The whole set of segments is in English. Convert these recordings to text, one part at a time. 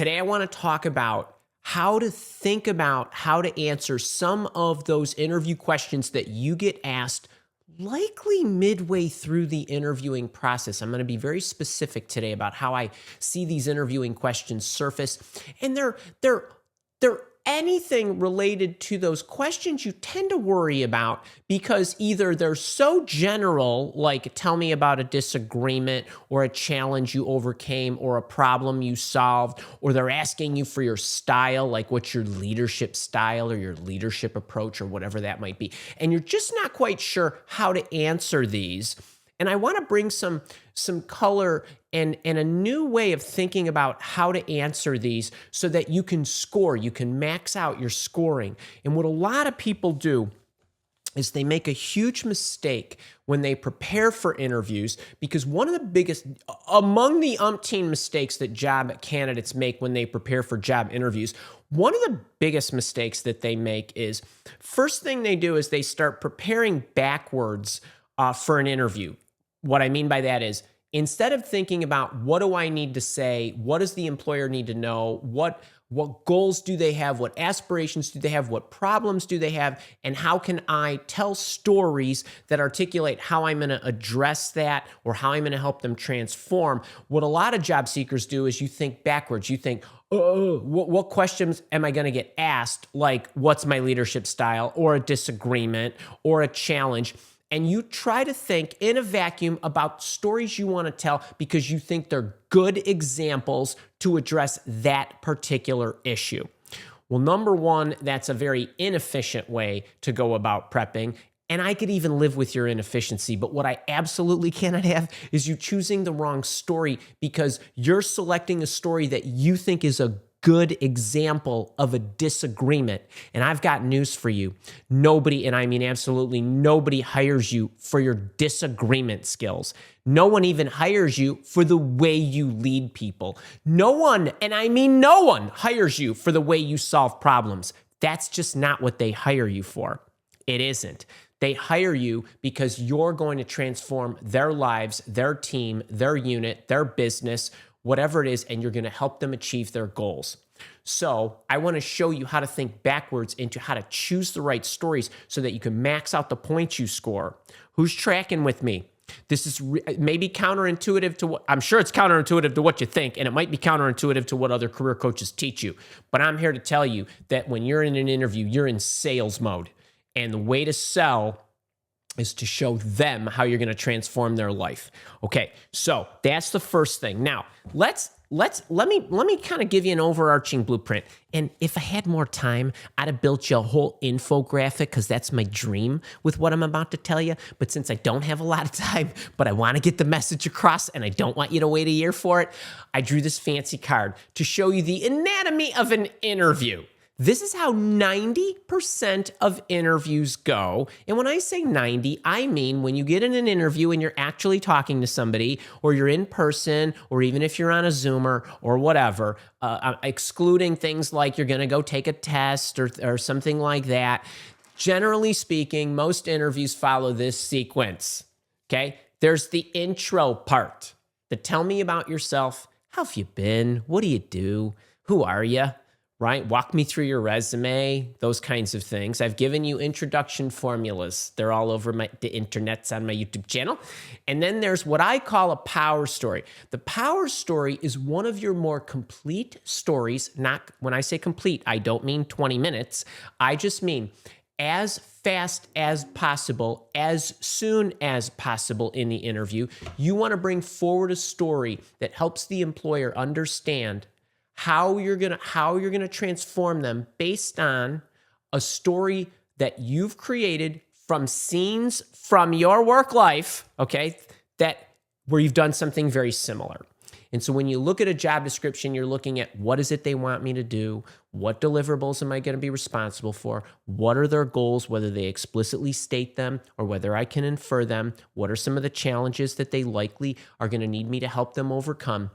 Today, I want to talk about how to think about how to answer some of those interview questions that you get asked likely midway through the interviewing process. I'm going to be very specific today about how I see these interviewing questions surface. And they're anything related to those questions you tend to worry about because either they're so general, like tell me about a disagreement or a challenge you overcame or a problem you solved, or they're asking you for your style, like what's your leadership style or your leadership approach or whatever that might be. And you're just not quite sure how to answer these. And I want to bring some color and a new way of thinking about how to answer these so that you can score, you can max out your scoring. And what a lot of people do is they make a huge mistake when they prepare for interviews, because one of the biggest, among the umpteen mistakes that job candidates make when they prepare for job interviews, one of the biggest mistakes that they make is first thing they do is they start preparing backwards for an interview. What I mean by that is instead of thinking about what do I need to say, what does the employer need to know, what goals do they have, what aspirations do they have, what problems do they have, and how can I tell stories that articulate how I'm going to address that or how I'm going to help them transform. What a lot of job seekers do is you think backwards. You think, what questions am I going to get asked? Like, what's my leadership style, or a disagreement or a challenge? And you try to think in a vacuum about stories you want to tell because you think they're good examples to address that particular issue. Well, number one, that's a very inefficient way to go about prepping. And I could even live with your inefficiency. But what I absolutely cannot have is you choosing the wrong story because you're selecting a story that you think is a good example of a disagreement. And I've got news for you. Nobody, and I mean absolutely nobody, hires you for your disagreement skills. No one even hires you for the way you lead people. No one, and I mean no one, hires you for the way you solve problems. That's just not what they hire you for. It isn't. They hire you because you're going to transform their lives, their team, their unit, their business, whatever it is, and you're going to help them achieve their goals. So I want to show you how to think backwards into how to choose the right stories so that you can max out the points you score. Who's tracking with me? This is maybe counterintuitive to what, I'm sure it's counterintuitive to what you think, and it might be counterintuitive to what other career coaches teach you. But I'm here to tell you that when you're in an interview, you're in sales mode. And the way to sell is to show them how you're going to transform their life. Okay, so that's the first thing. Now, let me kind of give you an overarching blueprint. And if I had more time, I'd have built you a whole infographic because that's my dream with what I'm about to tell you. But since I don't have a lot of time, but I want to get the message across and I don't want you to wait a year for it, I drew this fancy card to show you the anatomy of an interview. This is how 90% of interviews go. And when I say 90, I mean when you get in an interview and you're actually talking to somebody, or you're in person, or even if you're on a Zoomer or whatever, excluding things like you're going to go take a test or something like that. Generally speaking, most interviews follow this sequence, okay? There's the intro part. The tell me about yourself. How have you been? What do you do? Who are you? Right? Walk me through your resume, those kinds of things. I've given you introduction formulas. They're all over the internets on my YouTube channel. And then there's what I call a power story. The power story is one of your more complete stories. Not when I say complete, I don't mean 20 minutes. I just mean as fast as possible, as soon as possible in the interview. You want to bring forward a story that helps the employer understand how you're gonna transform them based on a story that you've created from scenes from your work life, okay, where you've done something very similar. And so when you look at a job description, you're looking at what is it they want me to do? What deliverables am I going to be responsible for? What are their goals, whether they explicitly state them or whether I can infer them? What are some of the challenges that they likely are going to need me to help them overcome?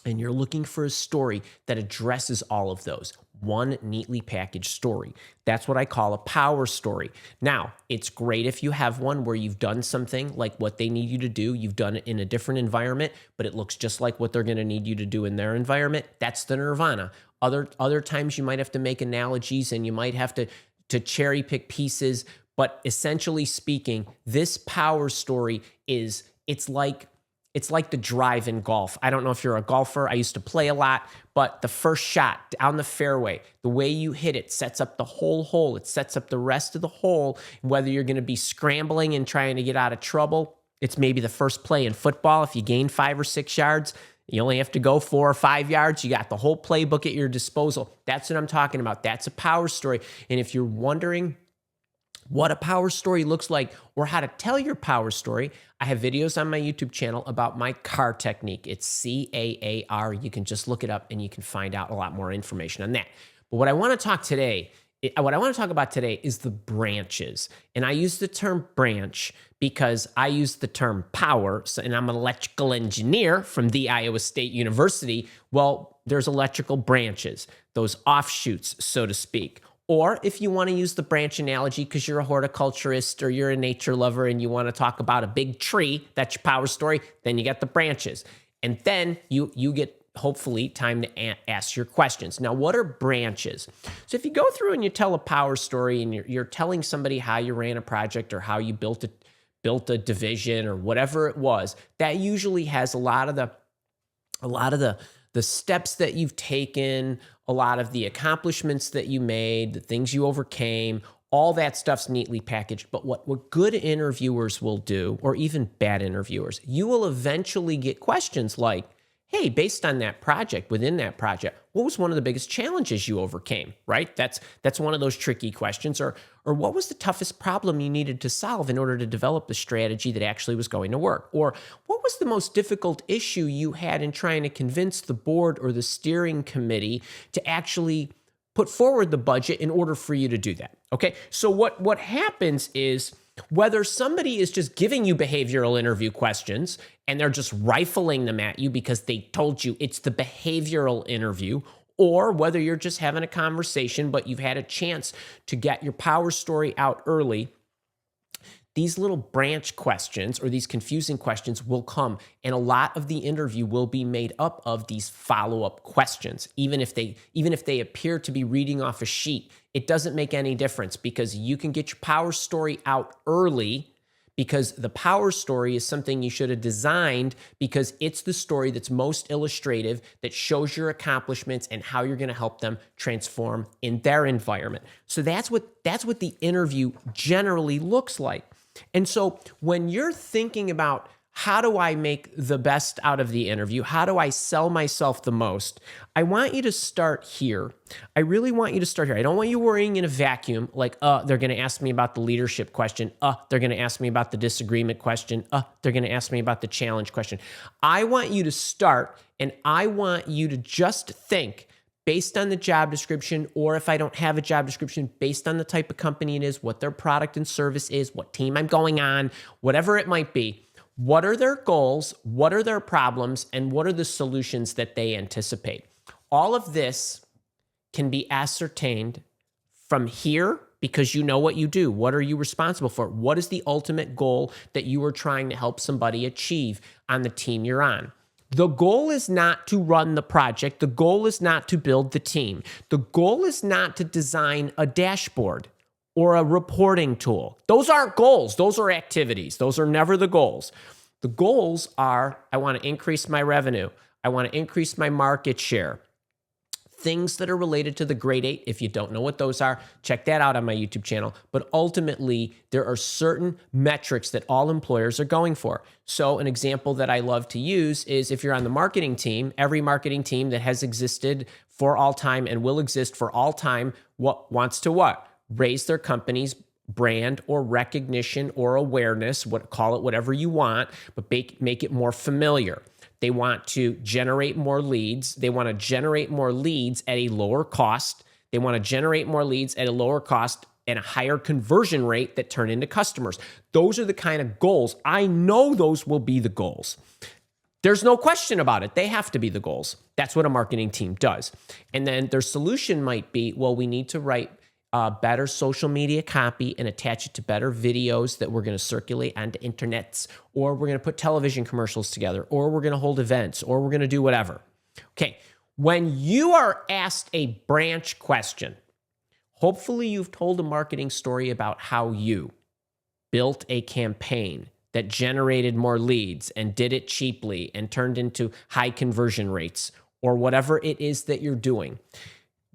And you're looking for a story that addresses all of those. one neatly packaged story. That's what I call a power story. Now, it's great if you have one where you've done something like what they need you to do. You've done it in a different environment, but it looks just like what they're going to need you to do in their environment. That's the nirvana. Other times you might have to make analogies and you might have to cherry pick pieces, but essentially speaking, this power story it's like the drive in golf. I don't know if you're a golfer. I used to play a lot, but the first shot down the fairway, the way you hit it sets up the whole hole. It sets up the rest of the hole. Whether you're going to be scrambling and trying to get out of trouble, it's maybe the first play in football. If you gain 5 or 6 yards, you only have to go 4 or 5 yards. You got the whole playbook at your disposal. That's what I'm talking about. That's a power story. And if you're wondering what a power story looks like or how to tell your power story, I have videos on my YouTube channel about my CAAR technique. It's CAAR. You can just look it up and you can find out a lot more information on that. But what I want to talk about today is the branches. And I use the term branch because I use the term power, and I'm an electrical engineer from the Iowa State University. Well, there's electrical branches, those offshoots, so to speak. Or if you want to use the branch analogy because you're a horticulturist or you're a nature lover and you want to talk about a big tree, that's your power story, then you got the branches. And then you get, hopefully, time to ask your questions. Now, what are branches? So if you go through and you tell a power story and you're telling somebody how you ran a project or how you built a division or whatever it was, that usually has a lot of the steps that you've taken, a lot of the accomplishments that you made, the things you overcame, all that stuff's neatly packaged. But what good interviewers will do, or even bad interviewers, you will eventually get questions like, hey, based on that project, within that project, what was one of the biggest challenges you overcame, right? That's one of those tricky questions. Or what was the toughest problem you needed to solve in order to develop the strategy that actually was going to work? Or what was the most difficult issue you had in trying to convince the board or the steering committee to actually put forward the budget in order for you to do that? Okay, so what happens is, whether somebody is just giving you behavioral interview questions and they're just rifling them at you because they told you it's the behavioral interview, or whether you're just having a conversation but you've had a chance to get your power story out early, these little branch questions or these confusing questions will come, and a lot of the interview will be made up of these follow-up questions. Even if they appear to be reading off a sheet, it doesn't make any difference because you can get your power story out early, because the power story is something you should have designed because it's the story that's most illustrative, that shows your accomplishments and how you're going to help them transform in their environment. So that's what the interview generally looks like. And so when you're thinking about how do I make the best out of the interview, how do I sell myself the most, I want you to start here. I really want you to start here. I don't want you worrying in a vacuum like, they're going to ask me about the leadership question. They're going to ask me about the disagreement question. They're going to ask me about the challenge question. I want you to start, and I want you to just think, based on the job description, or if I don't have a job description, based on the type of company it is, what their product and service is, what team I'm going on, whatever it might be, what are their goals, what are their problems, and what are the solutions that they anticipate? All of this can be ascertained from here because you know what you do. What are you responsible for? What is the ultimate goal that you are trying to help somebody achieve on the team you're on? The goal is not to run the project. The goal is not to build the team. The goal is not to design a dashboard or a reporting tool. Those aren't goals. Those are activities. Those are never the goals. The goals are, I want to increase my revenue. I want to increase my market share. Things that are related to the grade 8. If you don't know what those are, check that out on my YouTube channel. But ultimately, there are certain metrics that all employers are going for. So an example that I love to use is if you're on the marketing team, every marketing team that has existed for all time and will exist for all time, wants to raise their company's brand or recognition or awareness, call it whatever you want, but make it more familiar. They want to generate more leads. They want to generate more leads at a lower cost. They want to generate more leads at a lower cost and a higher conversion rate that turn into customers. Those are the kind of goals. I know those will be the goals. There's no question about it. They have to be the goals. That's what a marketing team does. And then their solution might be, well, we need to write better social media copy and attach it to better videos that we're going to circulate onto internets, or we're going to put television commercials together, or we're going to hold events, or we're going to do whatever. Okay. When you are asked a branch question, hopefully you've told a marketing story about how you built a campaign that generated more leads and did it cheaply and turned into high conversion rates, or whatever it is that you're doing.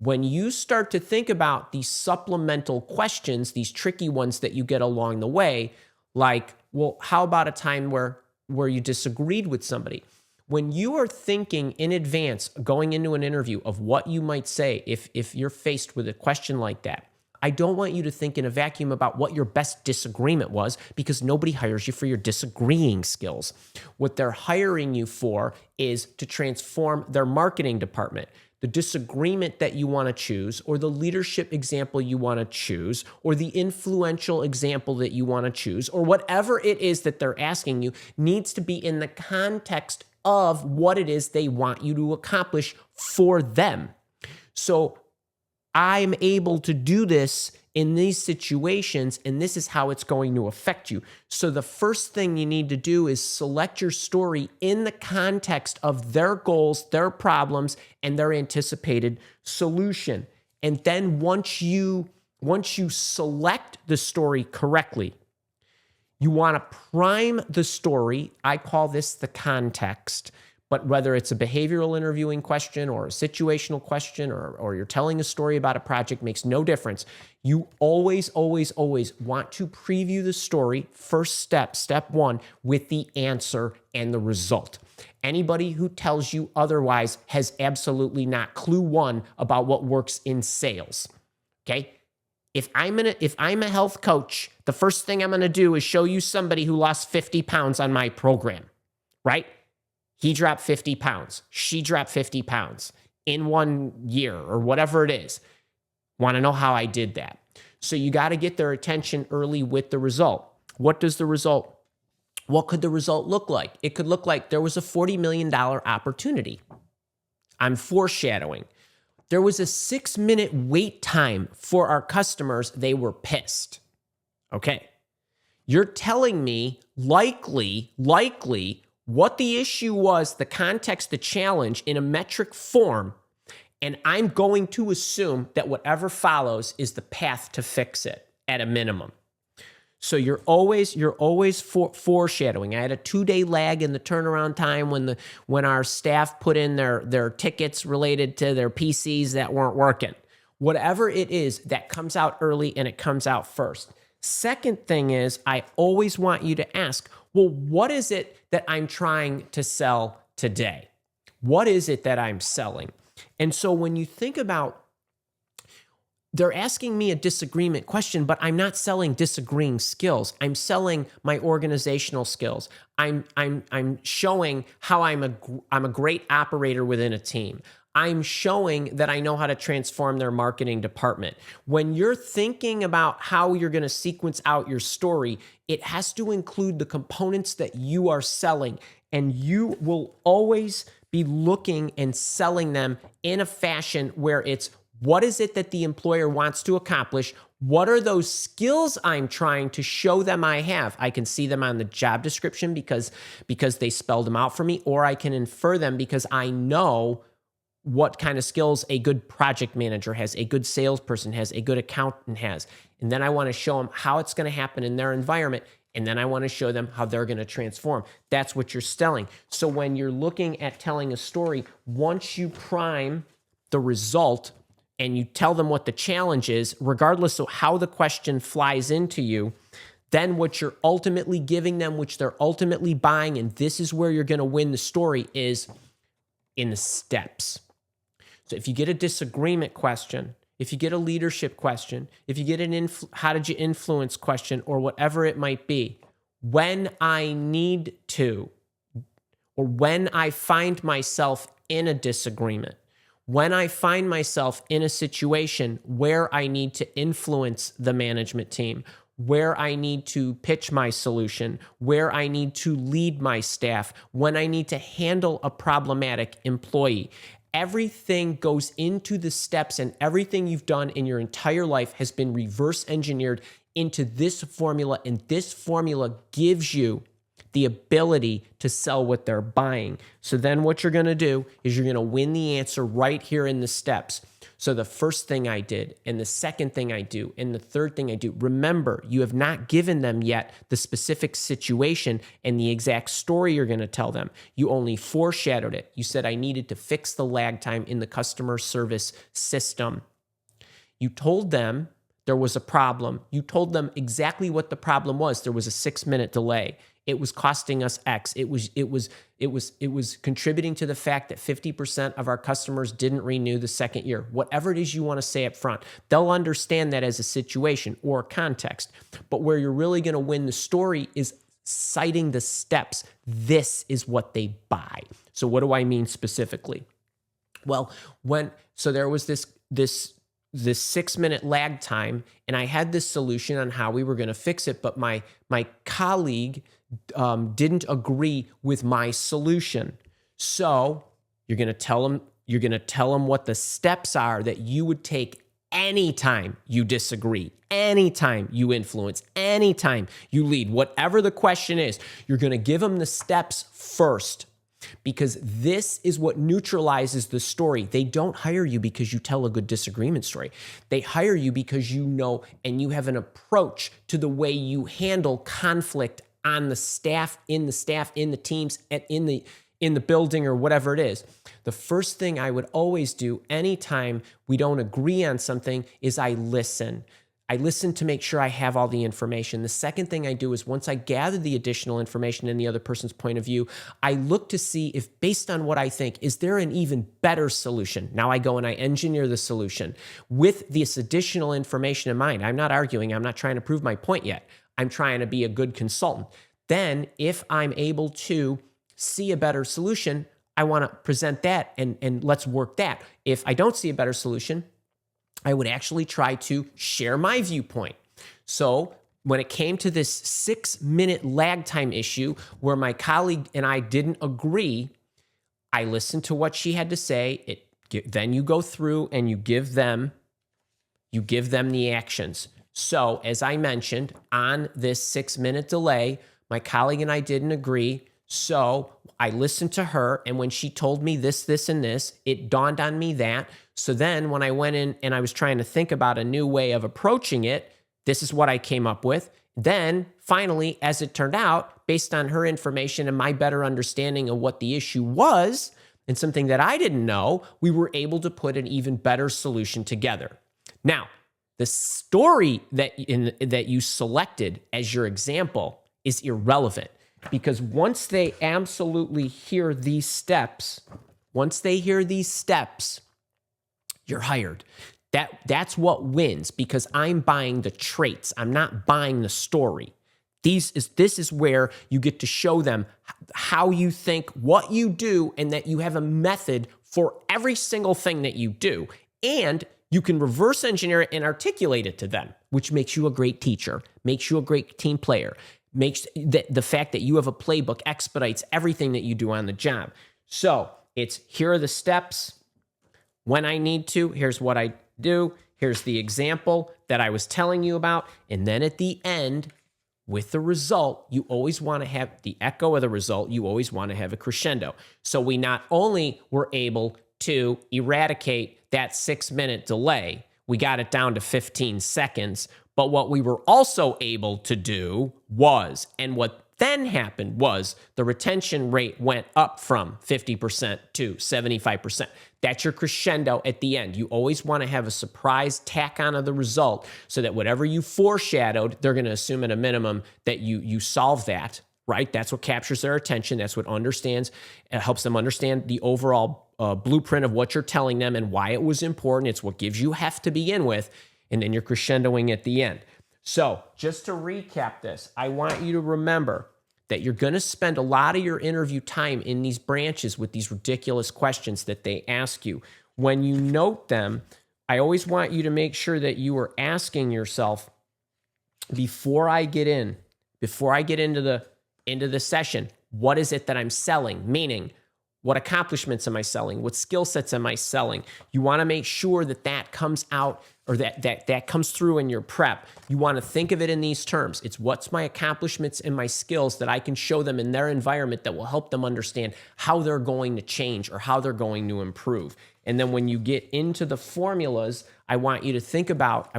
When you start to think about these supplemental questions, these tricky ones that you get along the way, like, well, how about a time where you disagreed with somebody? When you are thinking in advance, going into an interview of what you might say if you're faced with a question like that, I don't want you to think in a vacuum about what your best disagreement was, because nobody hires you for your disagreeing skills. What they're hiring you for is to transform their marketing department. The disagreement that you want to choose, or the leadership example you want to choose, or the influential example that you want to choose, or whatever it is that they're asking you, needs to be in the context of what it is they want you to accomplish for them. So I'm able to do this in these situations, and this is how it's going to affect you. So the first thing you need to do is select your story in the context of their goals, their problems, and their anticipated solution. And then once you select the story correctly, you want to prime the story. I call this the context. But whether it's a behavioral interviewing question or a situational question, or you're telling a story about a project, makes no difference. You always, always, always want to preview the story, first step one, with the answer and the result. Anybody who tells you otherwise has absolutely not clue one about what works in sales. Okay? If I'm a health coach, the first thing I'm going to do is show you somebody who lost 50 pounds on my program, right? He dropped 50 pounds. She dropped 50 pounds in 1 year, or whatever it is. Want to know how I did that? So you got to get their attention early with the result. What could the result look like? It could look like there was a $40 million opportunity. I'm foreshadowing. There was a 6-minute wait time for our customers. They were pissed. Okay. You're telling me likely, what the issue was, the context, the challenge in a metric form, and I'm going to assume that whatever follows is the path to fix it at a minimum. So you're always foreshadowing. I had a 2-day lag in the turnaround time when our staff put in their tickets related to their PCs that weren't working. Whatever it is, that comes out early and it comes out first. Second thing is, I always want you to ask, well, what is it that I'm trying to sell today? What is it that I'm selling? And so when you think about, they're asking me a disagreement question, but I'm not selling disagreeing skills. I'm selling my organizational skills. I'm showing how I'm a great operator within a team. I'm showing that I know how to transform their marketing department. When you're thinking about how you're going to sequence out your story, it has to include the components that you are selling, and you will always be looking and selling them in a fashion where it's, what is it that the employer wants to accomplish? What are those skills I'm trying to show them I have? I can see them on the job description because they spelled them out for me, or I can infer them because I know what kind of skills a good project manager has, a good salesperson has, a good accountant has. And then I want to show them how it's going to happen in their environment. And then I want to show them how they're going to transform. That's what you're selling. So when you're looking at telling a story, once you prime the result and you tell them what the challenge is, regardless of how the question flies into you, then what you're ultimately giving them, which they're ultimately buying, and this is where you're going to win the story, is in the steps. So if you get a disagreement question, if you get a leadership question, if you get an how did you influence question, or whatever it might be, when I need to, or when I find myself in a disagreement, when I find myself in a situation where I need to influence the management team, where I need to pitch my solution, where I need to lead my staff, when I need to handle a problematic employee. Everything goes into the steps, and everything you've done in your entire life has been reverse engineered into this formula, and this formula gives you the ability to sell what they're buying. So then what you're going to do is you're going to win the answer right here in the steps. So the first thing I did, and the second thing I do, and the third thing I do, remember, you have not given them yet the specific situation and the exact story you're going to tell them. You only foreshadowed it. You said I needed to fix the lag time in the customer service system. You told them there was a problem. You told them exactly what the problem was. There was a 6-minute delay. It was costing us X. It was contributing to the fact that 50% of our customers didn't renew the second year. Whatever it is you want to say up front, they'll understand that as a situation or context. But where you're really going to win the story is citing the steps. This is what they buy. So what do I mean specifically? Well, so there was this 6-minute lag time, and I had this solution on how we were going to fix it, but my colleague didn't agree with my solution. So you're going to tell them what the steps are that you would take anytime you disagree, anytime you influence, anytime you lead, whatever the question is. You're going to give them the steps first, because this is what neutralizes the story. They don't hire you because you tell a good disagreement story. They hire you because you know and you have an approach to the way you handle conflict on the staff, in the teams, and in the building, or whatever it is. The first thing I would always do anytime we don't agree on something is I listen. I listen to make sure I have all the information. The second thing I do is, once I gather the additional information and the other person's point of view, I look to see if, based on what I think, is there an even better solution? Now I go and I engineer the solution with this additional information in mind. I'm not arguing. I'm not trying to prove my point yet. I'm trying to be a good consultant. Then if I'm able to see a better solution, I want to present that and let's work that. If I don't see a better solution, I would actually try to share my viewpoint. So when it came to this 6-minute lag time issue where my colleague and I didn't agree, I listened to what she had to say. Then you go through and you give them the actions. So as I mentioned, on this 6-minute delay, my colleague and I didn't agree. So I listened to her, and when she told me this, and this, it dawned on me that. So then when I went in and I was trying to think about a new way of approaching it, this is what I came up with. Then finally, as it turned out, based on her information and my better understanding of what the issue was, and something that I didn't know, we were able to put an even better solution together. Now, the story that you selected as your example is irrelevant, because once they absolutely hear these steps, you're hired. That's what wins, because I'm buying the traits. I'm not buying the story. This is where you get to show them how you think, what you do, and that you have a method for every single thing that you do. And you can reverse engineer it and articulate it to them, which makes you a great teacher, makes you a great team player, makes the fact that you have a playbook expedites everything that you do on the job. So it's, here are the steps. When I need to, here's what I do. Here's the example that I was telling you about. And then at the end, with the result, you always want to have the echo of the result. You always want to have a crescendo. So we not only were able to eradicate that 6-minute delay, we got it down to 15 seconds. But what we were also able to do was, and what then happened was, the retention rate went up from 50% to 75%. That's your crescendo at the end. You always want to have a surprise tack on of the result, so that whatever you foreshadowed, they're going to assume at a minimum that you solve that, right? That's what captures their attention. That's what helps them understand the overall blueprint of what you're telling them and why it was important. It's what gives you heft to begin with, and then you're crescendoing at the end. So just to recap this, I want you to remember that you're going to spend a lot of your interview time in these branches with these ridiculous questions that they ask you. When you note them, I always want you to make sure that you are asking yourself, before I get into the session, what is it that I'm selling? Meaning, what accomplishments am I selling? What skill sets am I selling? You want to make sure that that comes out, or that comes through in your prep. You want to think of it in these terms. It's what's my accomplishments and my skills that I can show them in their environment that will help them understand how they're going to change or how they're going to improve. And then when you get into the formulas, I want you to think about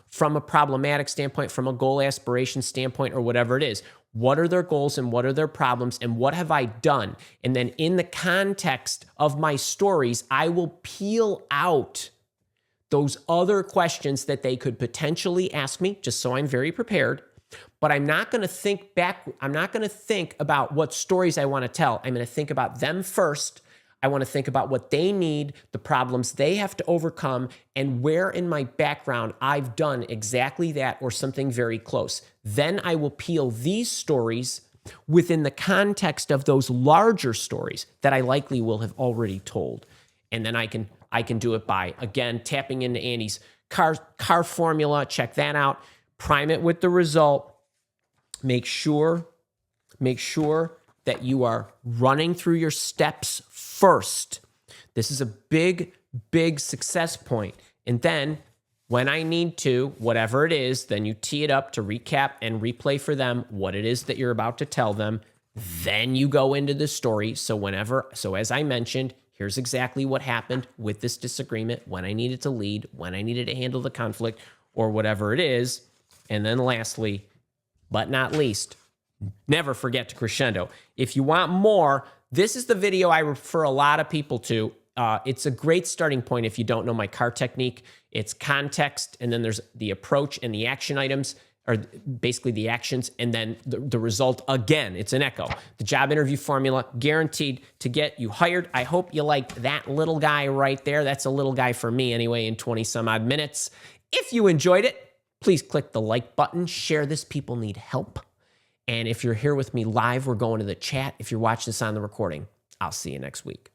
from a problematic standpoint, from a goal aspiration standpoint, or whatever it is. What are their goals and what are their problems and what have I done? And then in the context of my stories, I will peel out those other questions that they could potentially ask me, just so I'm very prepared. But I'm not going to think back. I'm not going to think about what stories I want to tell. I'm going to think about them first. I want to think about what they need, the problems they have to overcome, and where in my background I've done exactly that or something very close. Then I will peel these stories within the context of those larger stories that I likely will have already told. And then I can do it by, again, tapping into Andy's CAAR formula. Check that out. Prime it with the result. Make sure that you are running through your steps first. This is a big, big success point. And then when I need to, whatever it is, then you tee it up to recap and replay for them what it is that you're about to tell them. Then you go into the story. So as I mentioned, here's exactly what happened with this disagreement, when I needed to lead, when I needed to handle the conflict, or whatever it is. And then lastly, but not least, never forget to crescendo. If you want more, this is the video I refer a lot of people to. It's a great starting point if you don't know my CAAR technique. It's context, and then there's the approach and the action items, or basically the actions, and then the result again. It's an echo. The job interview formula, guaranteed to get you hired. I hope you liked that little guy right there. That's a little guy for me anyway in 20 some odd minutes. If you enjoyed it, please click the like button. Share this. People need help. And if you're here with me live, we're going to the chat. If you're watching this on the recording, I'll see you next week.